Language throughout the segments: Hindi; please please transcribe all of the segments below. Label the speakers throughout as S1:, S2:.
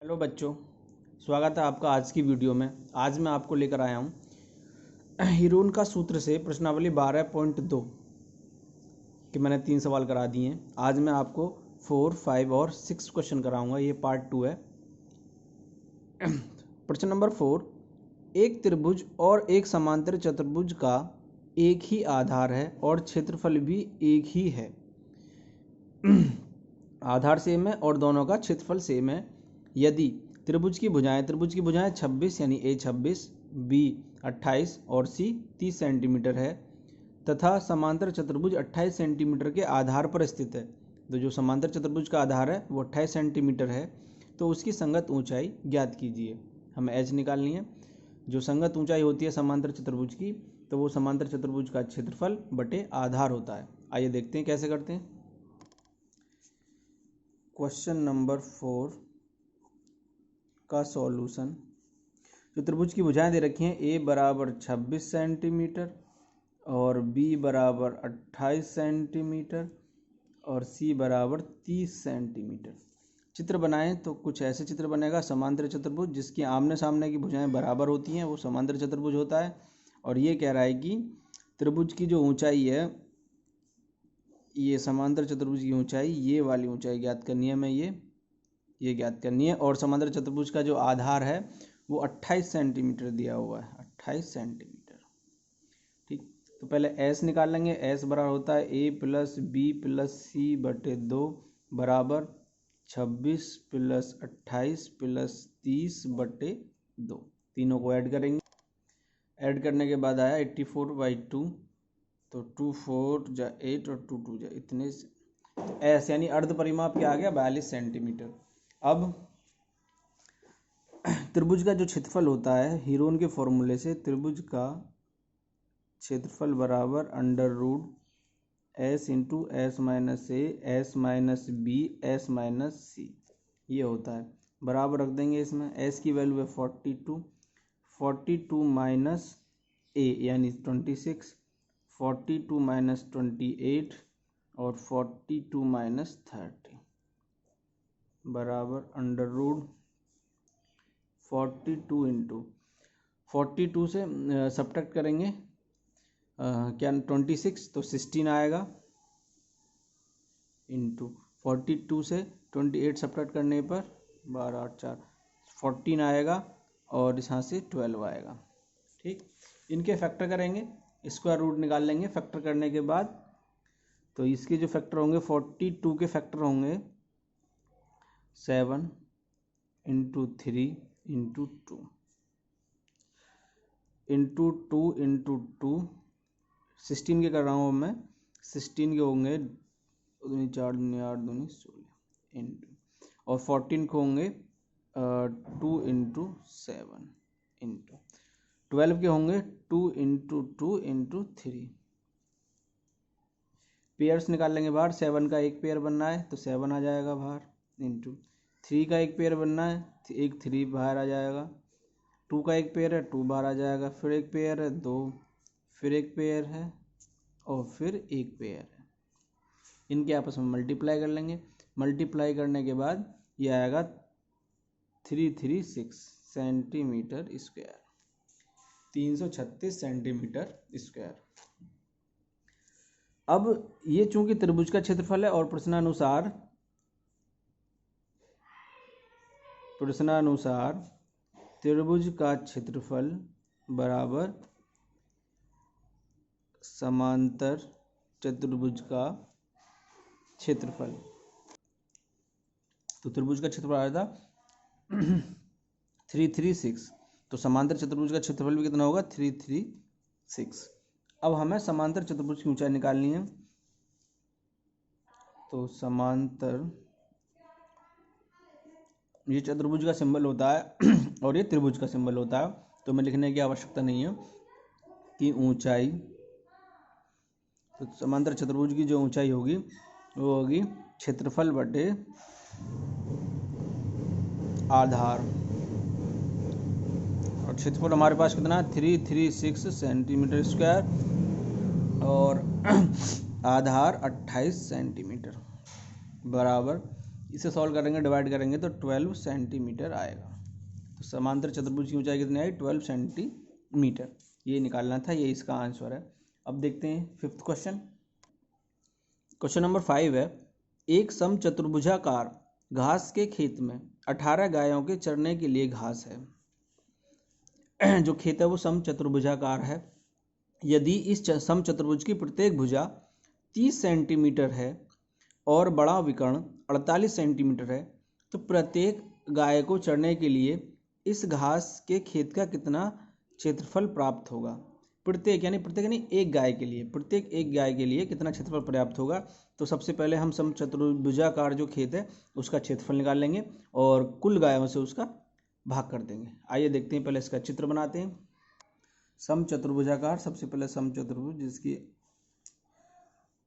S1: हेलो बच्चों, स्वागत है आपका आज की वीडियो में। आज मैं आपको लेकर आया हूँ हीरोन का सूत्र से प्रश्नावली 12.2 कि मैंने 3 सवाल करा दिए हैं। आज मैं आपको 4, 5 और 6 क्वेश्चन कराऊंगा। ये पार्ट 2 है। प्रश्न नंबर 4, एक त्रिभुज और एक समांतर चतुर्भुज का एक ही आधार है और क्षेत्रफल भी एक ही है। आधार सेम है और दोनों का क्षेत्रफल सेम है। यदि त्रिभुज की भुजाएं 26 यानी ए 26, बी 28 और सी 30 सेंटीमीटर है तथा समांतर चतुर्भुज 28 सेंटीमीटर के आधार पर स्थित है। तो जो समांतर चतुर्भुज का आधार है वो 28 सेंटीमीटर है, तो उसकी संगत ऊंचाई ज्ञात कीजिए। हमें एच निकालनी है। जो संगत ऊंचाई होती है समांतर चतुर्भुज की, तो वो समांतर चतुर्भुज का क्षेत्रफल बटे आधार होता है। आइए देखते हैं कैसे करते हैं। क्वेश्चन नंबर 4 का सॉल्यूशन। जो त्रिभुज की भुजाएं दे रखी हैं, ए बराबर 26 सेंटीमीटर और बी बराबर 28 सेंटीमीटर और सी बराबर 30 सेंटीमीटर। चित्र बनाएं तो कुछ ऐसे चित्र बनेगा। समांतर चतुर्भुज जिसकी आमने सामने की भुजाएं बराबर होती हैं वो समांतर चतुर्भुज होता है। और ये कह रहा है कि त्रिभुज की जो ऊंचाई है, ये समांतर चतुर्भुज की ऊंचाई, ये वाली ऊंचाई ज्ञात करनी है। मैं ये ज्ञात करनी है। और समांतर चतुर्भुज का जो आधार है वो 28 सेंटीमीटर दिया हुआ है, 28 सेंटीमीटर। ठीक, तो पहले एस निकाल लेंगे। एस बराबर होता है ए प्लस बी प्लस सी बटे 2 बराबर 26 प्लस 28 प्लस 30 बटे 2। तीनों को ऐड करेंगे। ऐड करने के बाद आया 84/2, तो 2 4 जा 8 और 2 2 जा इतने। एस यानी अर्ध परिमाप क्या आ गया, 42 सेंटीमीटर। अब त्रिभुज का जो क्षेत्रफल होता है, हीरोन के फॉर्मूले से त्रिभुज का क्षेत्रफल बराबर under root S into S minus A S minus B S minus C, ये होता है। बराबर रख देंगे इसमें। एस की वैल्यू है 42 माइनस ए यानी 26, 42 माइनस 28 और 42 माइनस 30 बराबर अंडर रूट 42 इंटू 42 से सब्ट्रैक्ट करेंगे क्या 26, तो 16 आएगा, इंटू 42 से 28 सब्ट्रैक्ट करने पर 12 8 4 14 आएगा और यहाँ से 12 आएगा। ठीक, इनके फैक्टर करेंगे, स्क्वायर रूट निकाल लेंगे। फैक्टर करने के बाद तो इसके जो फैक्टर होंगे 42 के फैक्टर होंगे 7 इंटू 3 इंटू 2 इंटू 2 इंटू 2। 16 के कर रहा हूँ मैं। 16 के होंगे 4 दूनी 8 दूनी 16 इंटू, और 14 के होंगे 2 इंटू 7 इंटू 12 के होंगे 2 इंटू 2 इंटू 3। पेयर्स निकाल लेंगे बाहर। 7 का एक पेयर बनना है तो 7 आ जाएगा बाहर, इंटू 3 का एक पेयर बनना है, एक 3 बाहर आ जाएगा। 2 का एक पेयर है, 2 बाहर आ जाएगा। फिर एक पेयर है 2, फिर एक पेयर है और फिर एक पेयर है। इनके आपस में मल्टीप्लाई कर लेंगे। मल्टीप्लाई करने के बाद ये आएगा 336 सेंटीमीटर स्क्वायर, 336 सेंटीमीटर स्क्वायर। अब ये चूंकि त्रिभुज का क्षेत्रफल है और प्रश्नानुसार त्रिभुज का क्षेत्रफल बराबर समांतर चतुर्भुज का क्षेत्रफल। तो त्रिभुज का क्षेत्रफल आया था 336, तो समांतर चतुर्भुज का क्षेत्रफल भी कितना होगा, 336। अब हमें समांतर चतुर्भुज की ऊंचाई निकालनी है। तो समांतर, ये चतुर्भुज का सिंबल होता है और ये त्रिभुज का सिंबल होता है, तो मैं लिखने की आवश्यकता नहीं है कि ऊंचाई। तो समांतर चतुर्भुज की जो ऊंचाई होगी वो होगी क्षेत्रफल बटे आधार। और क्षेत्रफल हमारे पास कितना है, 336 सेंटीमीटर स्क्वायर और आधार 28 सेंटीमीटर बराबर इसे सॉल्व करेंगे, डिवाइड करेंगे तो 12 सेंटीमीटर आएगा। तो समांतर चतुर्भुज की ऊंचाई कितनी आई? 12 सेंटीमीटर। ये निकालना था, ये इसका आंसर है। अब देखते हैं फिफ्थ क्वेश्चन। क्वेश्चन नंबर 5 है, एक समचतुर्भुजाकार घास के खेत में 18 गायों के चरने के लिए घास है। जो खेत है वो समचतुर्भुजाकार है। यदि इस समचतुर्भुज की प्रत्येक भुजा 30 सेंटीमीटर है और बड़ा विकर्ण 48 सेंटीमीटर है, तो प्रत्येक गाय को चरने के लिए इस घास के खेत का कितना क्षेत्रफल प्राप्त होगा? प्रत्येक यानी एक गाय के लिए, प्रत्येक एक गाय के लिए कितना क्षेत्रफल पर्याप्त होगा? तो सबसे पहले हम समचतुर्भुजाकार जो खेत है उसका क्षेत्रफल निकाल लेंगे और कुल गायों से उसका भाग कर देंगे। आइए देखते हैं, पहले इसका चित्र बनाते हैं। समचतुर्भुजाकार, सबसे पहले समचतुर्भुज जिसकी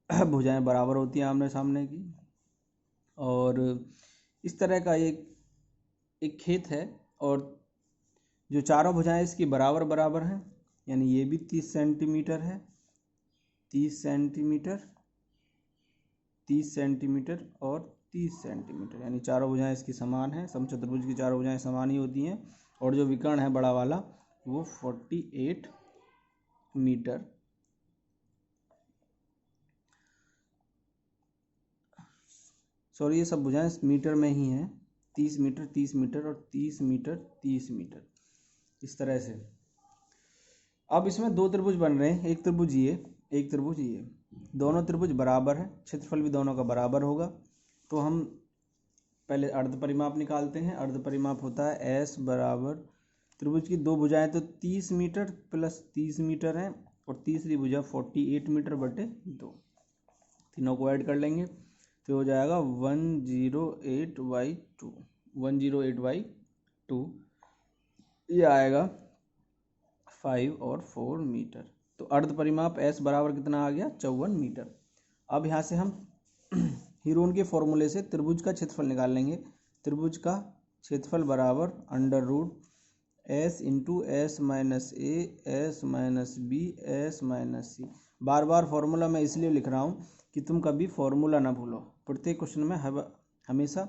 S1: भुजाएं बराबर होती हैं आमने सामने की, और इस तरह का एक खेत है और जो चारों भुजाएं इसकी बराबर बराबर हैं, यानी ये भी 30 सेंटीमीटर है, 30 सेंटीमीटर, 30 सेंटीमीटर और 30 सेंटीमीटर, यानी चारों भुजाएं इसकी समान हैं। समचतुर्भुज की चारों भुजाएं समान ही होती हैं। और जो विकर्ण है बड़ा वाला वो 48 मीटर, सॉरी ये सब भुजाएं मीटर में ही हैं, 30 मीटर 30 मीटर और 30 मीटर 30 मीटर, इस तरह से। अब इसमें दो त्रिभुज बन रहे हैं, एक त्रिभुज ये, एक त्रिभुज ये, दोनों त्रिभुज बराबर है, क्षेत्रफल भी दोनों का बराबर होगा। तो हम पहले अर्ध परिमाप निकालते हैं। अर्ध परिमाप होता है एस बराबर, त्रिभुज की दो भुजाएं तो 30 मीटर प्लस 30 मीटर हैं और तीसरी भुजा 48 मीटर बटे 2, तीनों को ऐड कर लेंगे तो हो जाएगा 108/2, 108/2, ये आएगा 5 और 4 मीटर। तो अर्ध परिमाप एस बराबर कितना आ गया? 54 मीटर। अब यहाँ से हम हीरोन के फॉर्मूले से त्रिभुज का क्षेत्रफल निकाल लेंगे। त्रिभुज का क्षेत्रफल बराबर under root S into S minus A S minus B S minus c. बार बार फॉर्मूला मैं इसलिए लिख रहा हूँ कि तुम कभी फॉर्मूला ना भूलो। प्रत्येक क्वेश्चन में हमेशा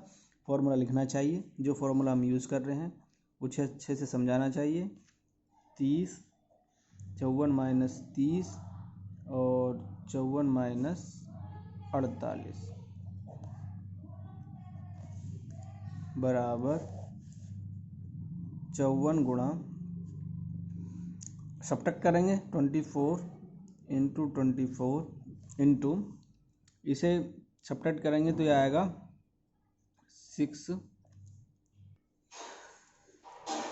S1: फॉर्मूला लिखना चाहिए। जो फॉर्मूला हम यूज़ कर रहे हैं उसे अच्छे से समझाना चाहिए। 30, 54 माइनस 30 और 54 माइनस 48 बराबर 54 गुणा, सब्ट्रैक्ट करेंगे 24 इंटू 24 इंटू, इसे सब्ट्रैक्ट करेंगे तो ये आएगा 6।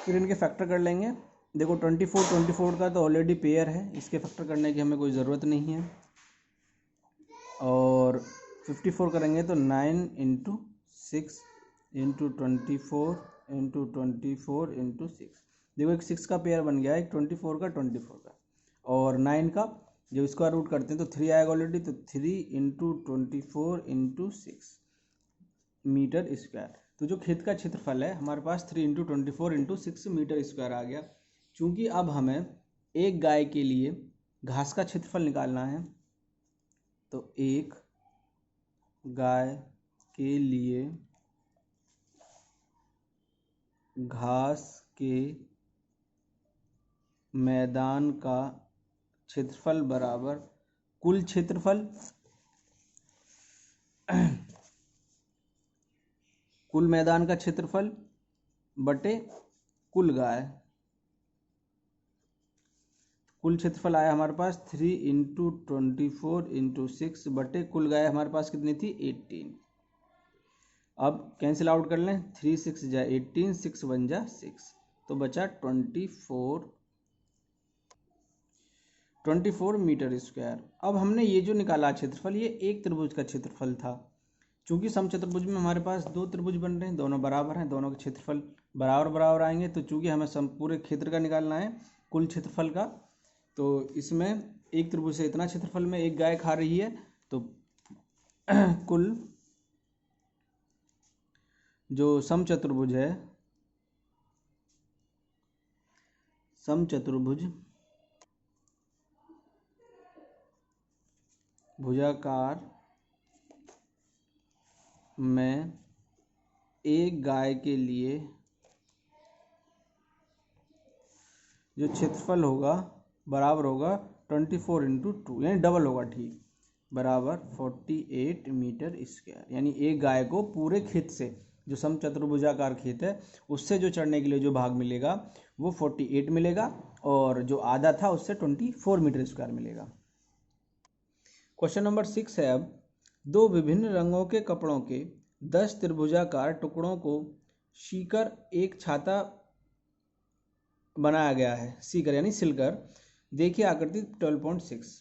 S1: फिर इनके फैक्टर कर लेंगे। देखो 24 का तो ऑलरेडी पेयर है, इसके फैक्टर करने की हमें कोई ज़रूरत नहीं है। और 54 करेंगे तो 9 इंटू 6 इंटू 24 इंटू 24 इंटू 6। देखो एक 6 का पेयर बन गया, एक 24 का 24 का, और 9 का जब स्क्वायर रूट करते हैं तो 3 आएगा ऑलरेडी, तो 3 इंटू 24 इंटू 6 मीटर स्क्वायर। तो जो खेत का क्षेत्रफल है हमारे पास 3 इंटू 24 इंटू 6 मीटर स्क्वायर आ गया। चूँकि अब हमें एक गाय के लिए घास का क्षेत्रफल निकालना है, तो एक गाय के लिए घास के मैदान का क्षेत्रफल बराबर कुल क्षेत्रफल कुल मैदान का क्षेत्रफल बटे कुल गाय। कुल क्षेत्रफल आया हमारे पास 3 इंटू 24 इंटू 6 बटे कुल गाय हमारे पास कितनी थी? 18। अब कैंसिल आउट कर लें, 3 6 जा 18, 6 1 जा 6, तो बचा 24 मीटर स्क्वायर। अब हमने ये जो निकाला क्षेत्रफल, ये एक त्रिभुज का क्षेत्रफल था। चूंकि समचतुर्भुज में हमारे पास दो त्रिभुज बन रहे हैं, दोनों बराबर हैं, दोनों के क्षेत्रफल बराबर बराबर आएंगे, तो चूंकि हमें पूरे क्षेत्र का निकालना है, कुल क्षेत्रफल का, तो इसमें एक त्रिभुज से इतना क्षेत्रफल में एक गाय खा रही है, तो कुल जो समचतुर्भुज है, समचतुर्भुज भुजाकार में एक गाय के लिए जो क्षेत्रफल होगा बराबर होगा 24 इंटू 2, यानी डबल होगा, ठीक, बराबर 48 मीटर स्क्वायर। यानी एक गाय को पूरे खेत से, जो समचतुर्भुजाकार खेत है उससे जो चढ़ने के लिए जो भाग मिलेगा वो 48 मिलेगा, और जो आधा था उससे 24 मीटर स्क्वायर मिलेगा। क्वेश्चन नंबर 6 है, अब दो विभिन्न रंगों के कपड़ों के 10 त्रिभुजाकार टुकड़ों को सीकर एक छाता बनाया गया है। सीकर यानी सिलकर, देखिए आकृति 12.6।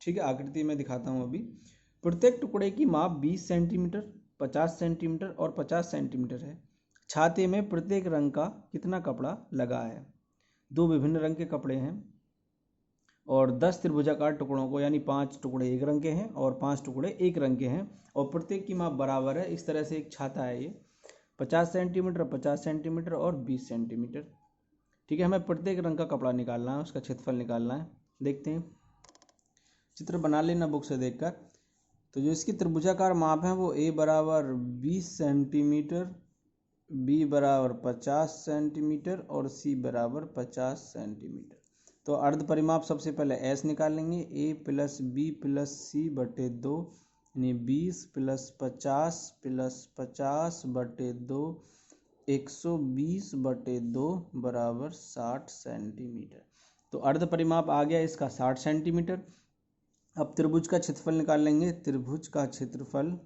S1: ठीक है, आकृति में दिखाता हूँ अभी। प्रत्येक टुकड़े की माप 20 सेंटीमीटर, 50 सेंटीमीटर और 50 सेंटीमीटर है। छाते में प्रत्येक रंग का कितना कपड़ा लगा है? दो विभिन्न रंग के कपड़े हैं और 10 त्रिभुजाकार टुकड़ों को, यानी 5 टुकड़े एक रंग के हैं और 5 टुकड़े एक रंग के हैं, और प्रत्येक की माप बराबर है। इस तरह से एक छाता है ये, 50 सेंटीमीटर, 50 सेंटीमीटर और 20 सेंटीमीटर। ठीक है, हमें प्रत्येक रंग का कपड़ा निकालना है, उसका क्षेत्रफल निकालना है। देखते हैं, चित्र बना लेना बुक से देखकर। तो जो इसकी त्रिभुजाकार माप है वो ए बराबर 20 सेंटीमीटर, बी बराबर 50 सेंटीमीटर और सी बराबर 50 सेंटीमीटर। तो अर्ध परिमाप सबसे पहले एस निकालेंगे, ए प्लस बी प्लस सी बटे 2, यानी 20 प्लस 50 बटे 2, 120 बटे 2 बराबर 60 सेंटीमीटर। तो अर्ध परिमाप आ गया इसका 60 सेंटीमीटर। अब त्रिभुज का क्षेत्रफल निकाल लेंगे। त्रिभुज का क्षेत्रफल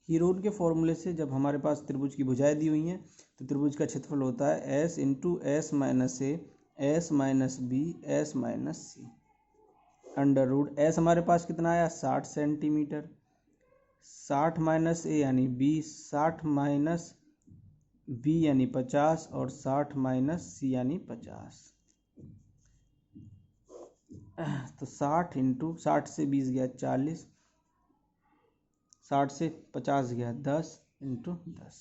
S1: हीरोन के फॉर्मूले से, जब हमारे पास त्रिभुज की भुजाएं दी हुई हैं तो त्रिभुज का क्षेत्रफल होता है एस इंटू एस माइनस ए, S minus B, S minus C, under root S हमारे पास कितना आया 60 सेंटीमीटर, 60 माइनस ए यानी 20, 60 माइनस बी यानी 50 और 60 माइनस सी यानी 50। तो 60 इंटू 60 से 20 गया 40, 60 से 50 गया 10 इंटू 10,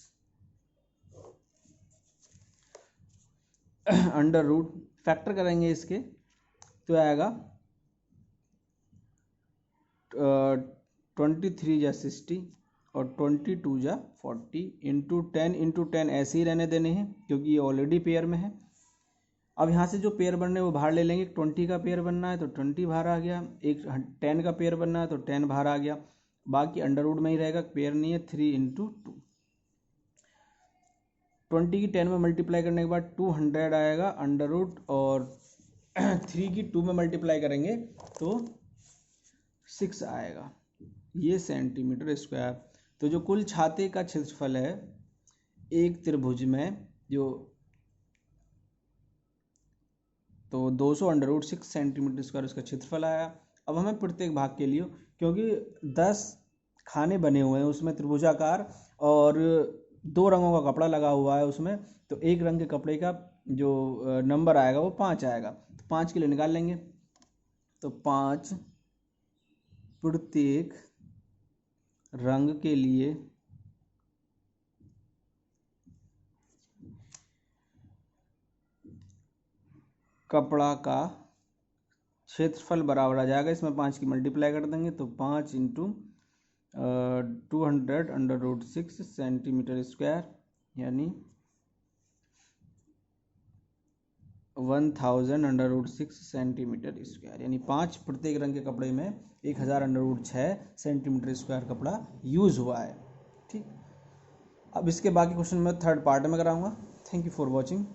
S1: अंडर रूट फैक्टर करेंगे इसके तो आएगा 23 जा 60 और 22 जा 40 इंटू 10 ऐसे ही रहने देने हैं क्योंकि ये ऑलरेडी पेयर में है। अब यहाँ से जो पेयर बनने हैं वो बाहर ले लेंगे। 20 का पेयर बनना है तो 20 बाहर आ गया, एक 10 का पेयर बनना है तो 10 बाहर आ गया, बाकी अंडर रूट में ही रहेगा, पेयर नहीं है। 3 इंटू 2, 20 की 10 में मल्टीप्लाई करने के बाद 200 आएगा अंडर रूट, और 3 की 2 में मल्टीप्लाई करेंगे तो 6 आएगा, ये सेंटीमीटर स्क्वायर। तो जो कुल छाते का क्षेत्रफल है एक त्रिभुज में, जो तो 200 अंडर रूट 6 सेंटीमीटर स्क्वायर उसका क्षेत्रफल आया। अब हमें प्रत्येक भाग के लिए, क्योंकि 10 खाने बने हुए हैं उसमें त्रिभुजाकार और 2 रंगों का कपड़ा लगा हुआ है उसमें, तो एक रंग के कपड़े का जो नंबर आएगा वो 5 आएगा। तो 5 के लिए निकाल लेंगे, तो 5 प्रत्येक रंग के लिए कपड़ा का क्षेत्रफल बराबर आ जाएगा, इसमें 5 की मल्टीप्लाई कर देंगे तो 5 into 200 under root 6 centimetre square, यानी 1000 अंडर रूट 6 सेंटीमीटर स्क्वायर, यानी 5 प्रत्येक रंग के कपड़े में 1000 अंडर रूट 6 सेंटीमीटर स्क्वायर कपड़ा यूज़ हुआ है। ठीक, अब इसके बाकी क्वेश्चन मैं थर्ड पार्ट में कराऊंगा। Thank you for watching.